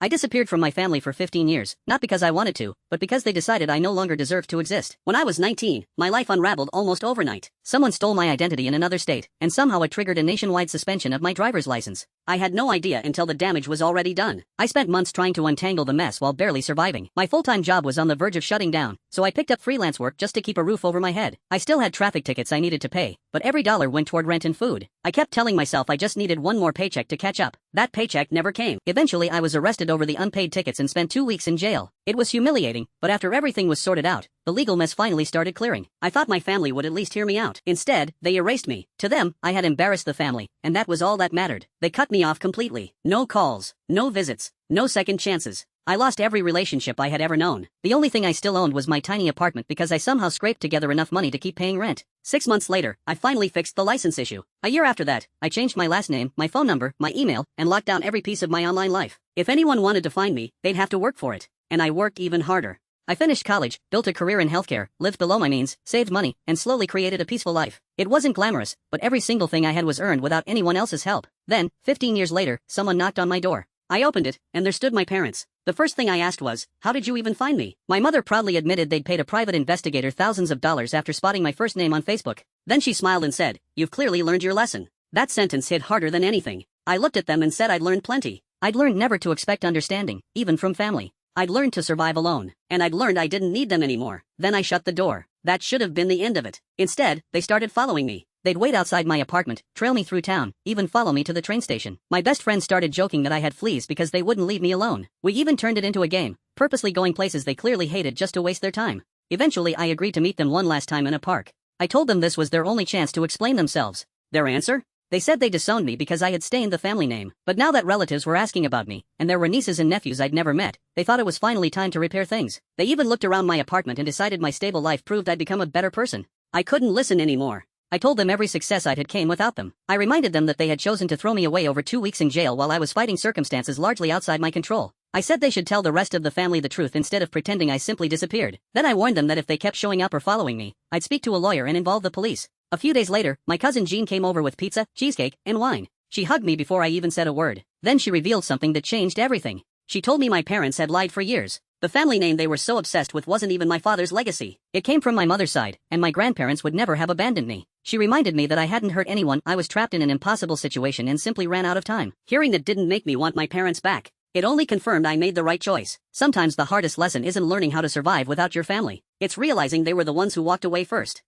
I disappeared from my family for 15 years, not because I wanted to, but because they decided I no longer deserved to exist. When I was 19, my life unraveled almost overnight. Someone stole my identity in another state, and somehow it triggered a nationwide suspension of my driver's license. I had no idea until the damage was already done. I spent months trying to untangle the mess while barely surviving. My full-time job was on the verge of shutting down, so I picked up freelance work just to keep a roof over my head. I still had traffic tickets I needed to pay, but every dollar went toward rent and food. I kept telling myself I just needed one more paycheck to catch up. That paycheck never came. Eventually I was arrested over the unpaid tickets and spent 2 weeks in jail. It was humiliating, but after everything was sorted out, the legal mess finally started clearing. I thought my family would at least hear me out. Instead, they erased me. To them, I had embarrassed the family, and that was all that mattered. They cut me off completely. No calls, no visits, no second chances. I lost every relationship I had ever known. The only thing I still owned was my tiny apartment because I somehow scraped together enough money to keep paying rent. 6 months later, I finally fixed the license issue. A year after that, I changed my last name, my phone number, my email, and locked down every piece of my online life. If anyone wanted to find me, they'd have to work for it. And I worked even harder. I finished college, built a career in healthcare, lived below my means, saved money, and slowly created a peaceful life. It wasn't glamorous, but every single thing I had was earned without anyone else's help. Then, 15 years later, someone knocked on my door. I opened it, and there stood my parents. The first thing I asked was, "How did you even find me?" My mother proudly admitted they'd paid a private investigator thousands of dollars after spotting my first name on Facebook. Then she smiled and said, "You've clearly learned your lesson." That sentence hit harder than anything. I looked at them and said I'd learned plenty. I'd learned never to expect understanding, even from family. I'd learned to survive alone, and I'd learned I didn't need them anymore. Then I shut the door. That should have been the end of it. Instead, they started following me. They'd wait outside my apartment, trail me through town, even follow me to the train station. My best friend started joking that I had fleas because they wouldn't leave me alone. We even turned it into a game, purposely going places they clearly hated just to waste their time. Eventually I agreed to meet them one last time in a park. I told them this was their only chance to explain themselves. Their answer? They said they disowned me because I had stained the family name. But now that relatives were asking about me, and there were nieces and nephews I'd never met, they thought it was finally time to repair things. They even looked around my apartment and decided my stable life proved I'd become a better person. I couldn't listen anymore. I told them every success I'd had came without them. I reminded them that they had chosen to throw me away over 2 weeks in jail while I was fighting circumstances largely outside my control. I said they should tell the rest of the family the truth instead of pretending I simply disappeared. Then I warned them that if they kept showing up or following me, I'd speak to a lawyer and involve the police. A few days later, my cousin Jean came over with pizza, cheesecake, and wine. She hugged me before I even said a word. Then she revealed something that changed everything. She told me my parents had lied for years. The family name they were so obsessed with wasn't even my father's legacy. It came from my mother's side, and my grandparents would never have abandoned me. She reminded me that I hadn't hurt anyone, I was trapped in an impossible situation and simply ran out of time. Hearing that didn't make me want my parents back. It only confirmed I made the right choice. Sometimes the hardest lesson isn't learning how to survive without your family. It's realizing they were the ones who walked away first.